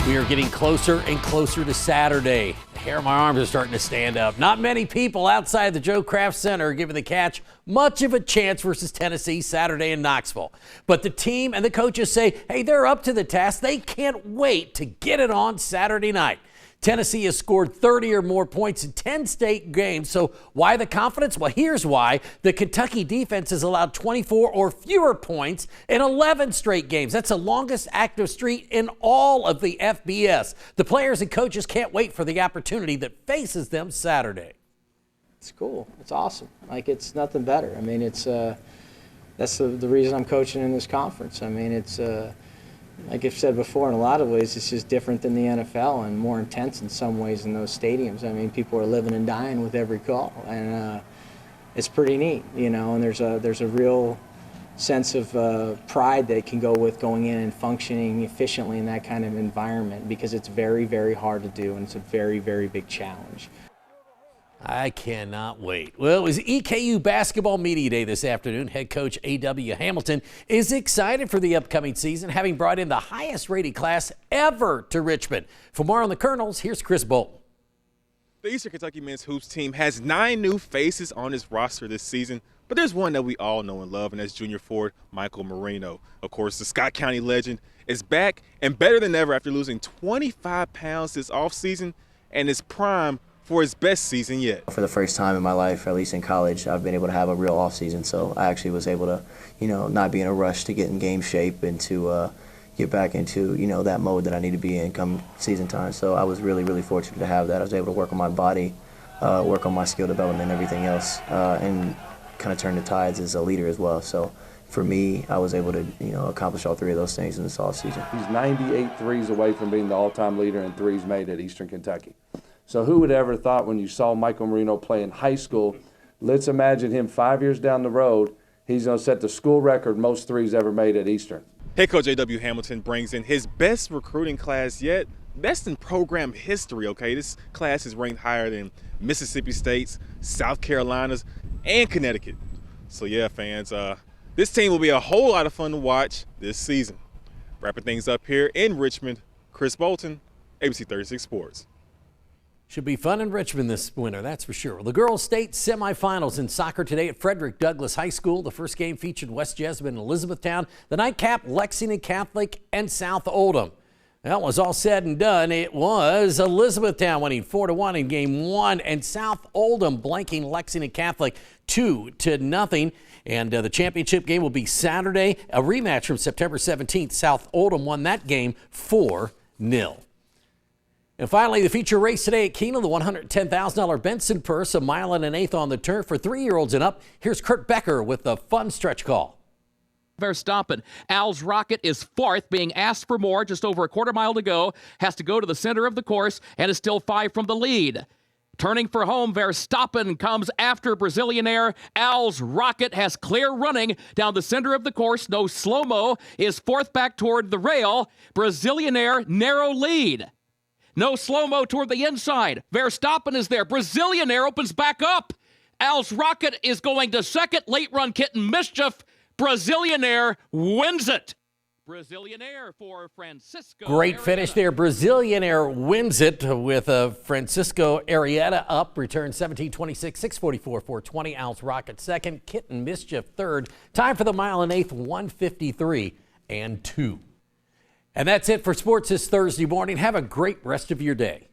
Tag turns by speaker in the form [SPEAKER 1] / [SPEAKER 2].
[SPEAKER 1] We are getting closer and closer to Saturday. The hair on my arms are starting to stand up. Not many people outside the Joe Kraft Center are giving the Catch much of a chance versus Tennessee Saturday in Knoxville. But the team and the coaches say, hey, they're up to the task. They can't wait to get it on Saturday night. Tennessee has scored 30 or more points in 10 state games. So why the confidence? Well, here's why. The Kentucky defense has allowed 24 or fewer points in 11 straight games. That's the longest active streak in all of the FBS. The players and coaches can't wait for the opportunity that faces them Saturday.
[SPEAKER 2] It's cool. It's awesome. Like, it's nothing better. I mean, it's that's the reason I'm coaching in this conference. I mean, it's like I've said before, in a lot of ways, it's just different than the NFL and more intense in some ways in those stadiums. I mean, people are living and dying with every call, and it's pretty neat, you know. And there's a real sense of pride that can go with going in and functioning efficiently in that kind of environment, because it's very, very hard to do, and it's a very, very big challenge.
[SPEAKER 1] I cannot wait. Well, it was EKU Basketball Media Day this afternoon. Head coach A.W. Hamilton is excited for the upcoming season, having brought in the highest rated class ever to Richmond. For more on the Colonels, here's Chris Bolton.
[SPEAKER 3] The Eastern Kentucky men's hoops team has 9 new faces on its roster this season, but there's one that we all know and love, and that's junior forward Michael Marino. Of course, the Scott County legend is back and better than ever after losing 25 pounds this offseason and is primed for his best season yet.
[SPEAKER 4] For the first time in my life, at least in college, I've been able to have a real off season. So I actually was able to, not be in a rush to get in game shape and to get back into, that mode that I need to be in come season time. So I was really, really fortunate to have that. I was able to work on my body, work on my skill development and everything else, and kind of turn the tides as a leader as well. So for me, I was able to, accomplish all 3 of those things in this off season.
[SPEAKER 5] He's 98 threes away from being the all-time leader in threes made at Eastern Kentucky. So who would ever thought when you saw Michael Marino play in high school, let's imagine him 5 years down the road, he's going to set the school record most threes ever made at Eastern.
[SPEAKER 3] Head coach A.W. Hamilton brings in his best recruiting class yet, best in program history, okay? This class is ranked higher than Mississippi State's, South Carolina's, and Connecticut. So yeah, fans, this team will be a whole lot of fun to watch this season. Wrapping things up here in Richmond, Chris Bolton, ABC 36 Sports.
[SPEAKER 1] Should be fun in Richmond this winter, that's for sure. The girls' state semifinals in soccer today at Frederick Douglass High School. The first game featured West Jessamine and Elizabethtown. The nightcap, Lexington Catholic and South Oldham. That was all said and done. It was Elizabethtown winning 4-1 in game 1 and South Oldham blanking Lexington Catholic 2-0. And the championship game will be Saturday. A rematch from September 17th. South Oldham won that game 4-0. And finally, the feature race today at Keeneland, the $110,000 Benson Purse, a mile and an eighth on the turf for 3-year-olds and up. Here's Kurt Becker with the fun stretch call.
[SPEAKER 6] Verstappen. Al's Rocket is 4th, being asked for more, just over a quarter mile to go. Has to go to the center of the course and is still 5 from the lead. Turning for home, Verstappen comes after Brazilianaire. Al's Rocket has clear running down the center of the course. No slow-mo, is 4th back toward the rail. Brazilianaire, narrow lead. No slow-mo toward the inside. Verstappen is there. Brazilianaire opens back up. Al's Rocket is going to 2nd. Late run kitten mischief. Brazilianaire wins it. Brazilianaire for Francisco.
[SPEAKER 1] Great finish there. Brazilianaire wins it with Francisco Arietta up. Return 17-26, 6:44, 4:20. Al's Rocket 2nd. Kitten Mischief 3rd. Time for the mile and eighth, 1:53 and 2. And that's it for sports this Thursday morning. Have a great rest of your day.